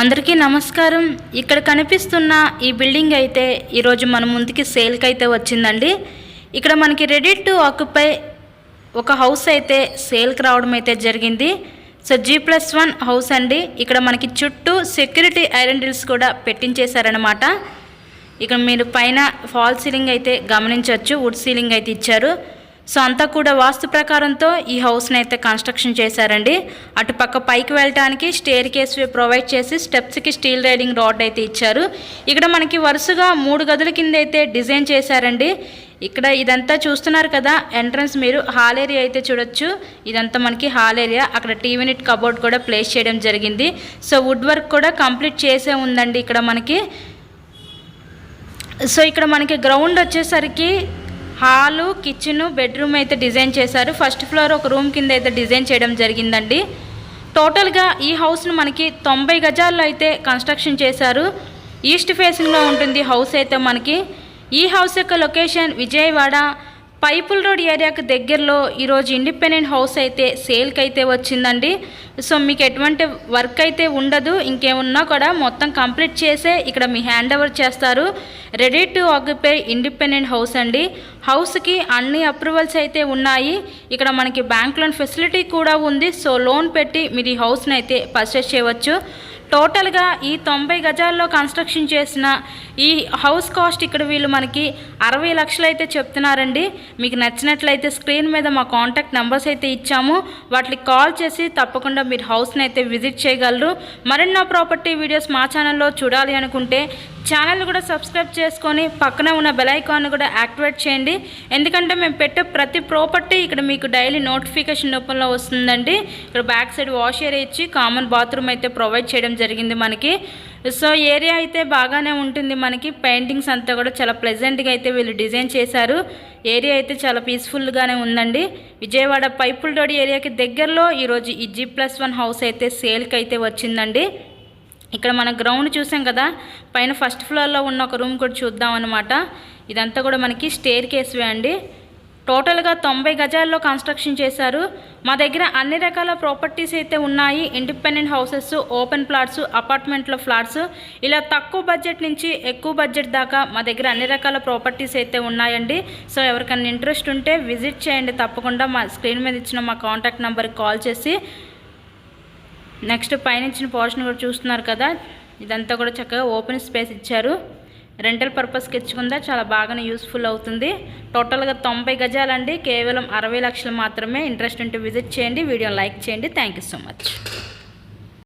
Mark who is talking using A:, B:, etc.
A: అందరికీ నమస్కారం। ఇక్కడ కనిపిస్తున్న ఈ బిల్డింగ్ అయితే ఈ రోజు మన ముందుకి సేల్ కి అయితే వచ్చిందండి। ఇక్కడ మనకి రెడీ టు ఆక్యుపై ఒక హౌస్ అయితే సేల్ కి రావడం అయితే జరిగింది। సో G+1 హౌస్ అండి। ఇక్కడ మనకి చుట్టూ సెక్యూరిటీ ఐరన్ డ్రిల్స్ కూడా పెట్టించేశారన్నమాట। ఇక్కడ మీరు పైన ఫాల్ సీలింగ్ అయితే గమనించవచ్చు, వుడ్ సీలింగ్ అయితే ఇచ్చారు। సో అంతా కూడా వాస్తు ప్రకారంతో ఈ హౌస్ని అయితే కన్స్ట్రక్షన్ చేశారండి। అటు పక్క పైకి వెళ్ళడానికి స్టేర్ కేస్ ప్రొవైడ్ చేసి స్టెప్స్కి స్టీల్ రైలింగ్ రాడ్ అయితే ఇచ్చారు। ఇక్కడ మనకి వరుసగా 3 గదుల కింద అయితే డిజైన్ చేశారండి। ఇక్కడ ఇదంతా చూస్తున్నారు కదా, ఎంట్రన్స్ మీరు హాల్ ఏరియా అయితే చూడొచ్చు। ఇదంతా మనకి హాల్ ఏరియా, అక్కడ టీవీ యూనిట్ కబోర్డ్ కూడా ప్లేస్ చేయడం జరిగింది। సో వుడ్ వర్క్ కూడా కంప్లీట్ చేసే ఉందండి ఇక్కడ మనకి। సో ఇక్కడ మనకి గ్రౌండ్ వచ్చేసరికి హాలు, కిచెన్, బెడ్రూమ్ అయితే డిజైన్ చేశారు। ఫస్ట్ ఫ్లోర్ ఒక రూమ్ కింద అయితే డిజైన్ చేయడం జరిగిందండి। టోటల్గా ఈ హౌస్ను మనకి 90 గజాల్లో అయితే కన్స్ట్రక్షన్ చేశారు। ఈస్ట్ ఫేసింగ్లో ఉంటుంది హౌస్ అయితే మనకి। ఈ హౌస్ యొక్క లొకేషన్ విజయవాడ పైపుల్ రోడ్ ఏరియాకి దగ్గరలో ఈరోజు ఇండిపెండెంట్ హౌస్ అయితే సేల్కి అయితే వచ్చిందండి। సో మీకు ఎటువంటి వర్క్ అయితే ఉండదు, ఇంకేమున్నా కూడా మొత్తం కంప్లీట్ చేసే ఇక్కడ మీ హ్యాండ్ ఓవర్ చేస్తారు। Ready to occupy independent house అండి। హౌస్కి అన్ని అప్రూవల్స్ అయితే ఉన్నాయి। ఇక్కడ మనకి బ్యాంక్ లోన్ ఫెసిలిటీ కూడా ఉంది। సో లోన్ పెట్టి మీరు ఈ హౌస్ని అయితే పర్చేస్ చేయవచ్చు। టోటల్గా ఈ 90 గజాల్లో కన్స్ట్రక్షన్ చేసిన ఈ హౌస్ కాస్ట్ ఇక్కడ వీళ్ళు మనకి 60 లక్షలు అయితే చెప్తున్నారండి। మీకు నచ్చినట్లయితే స్క్రీన్ మీద మా కాంటాక్ట్ నెంబర్స్ అయితే ఇచ్చాము, వాటికి కాల్ చేసి తప్పకుండా మీరు హౌస్ని అయితే విజిట్ చేయగలరు। మరెన్నో ప్రాపర్టీ వీడియోస్ మా ఛానల్లో చూడాలి అనుకుంటే ఛానల్ కూడా సబ్స్క్రైబ్ చేసుకొని పక్కన ఉన్న బెల్ ఐకాన్ కూడా యాక్టివేట్ చేయండి, ఎందుకంటే మేము పెట్టే ప్రతి ప్రాపర్టీ ఇక్కడ మీకు డైలీ నోటిఫికేషన్ రూపంలో వస్తుందండి। ఇక్కడ బ్యాక్ సైడ్ వాష్ ఏరియా ఇచ్చి కామన్ బాత్రూమ్ అయితే ప్రొవైడ్ చేయడం జరిగింది మనకి। సో ఏరియా అయితే బాగానే ఉంటుంది మనకి। పెయింటింగ్స్ అంతా కూడా చాలా ప్లెజెంట్గా అయితే వీళ్ళు డిజైన్ చేశారు। ఏరియా అయితే చాలా పీస్ఫుల్గానే ఉందండి। విజయవాడ పైపుల్ రోడ్ ఏరియాకి దగ్గరలో ఈరోజు ఈ G+1 హౌస్ అయితే సేల్కి అయితే వచ్చిందండి। ఇక్కడ మన గ్రౌండ్ చూసాం కదా, పైన ఫస్ట్ ఫ్లోర్లో ఉన్న ఒక రూమ్ కూడా చూద్దాం అనమాట। ఇదంతా కూడా మనకి స్టేర్ కేస్వే అండి। టోటల్గా 90 గజాల్లో కన్స్ట్రక్షన్ చేశారు। మా దగ్గర అన్ని రకాల ప్రాపర్టీస్ అయితే ఉన్నాయి। ఇండిపెండెంట్ హౌసెస్, ఓపెన్ ప్లాట్స్, అపార్ట్మెంట్లో ఫ్లాట్స్, ఇలా తక్కువ బడ్జెట్ నుంచి ఎక్కువ బడ్జెట్ దాకా మా దగ్గర అన్ని రకాల ప్రాపర్టీస్ అయితే ఉన్నాయండి। సో ఎవరికైనా ఇంట్రెస్ట్ ఉంటే విజిట్ చేయండి తప్పకుండా। మా స్క్రీన్ మీద ఇచ్చిన మా కాంటాక్ట్ నెంబర్కి కాల్ చేసి। నెక్స్ట్ పైన ఇచ్చిన పోర్షన్ కూడా చూస్తున్నారు కదా, ఇదంతా కూడా చక్కగా ఓపెన్ స్పేస్ ఇచ్చారు। రెంటల్ పర్పస్కి ఇచ్చుకుందా చాలా బాగానే యూస్ఫుల్ అవుతుంది। టోటల్గా 90 గజాలండి, కేవలం 60 లక్షలు మాత్రమే। ఇంట్రెస్ట్ ఉంటే విజిట్ చేయండి, వీడియో లైక్ చేయండి। Thank you so much.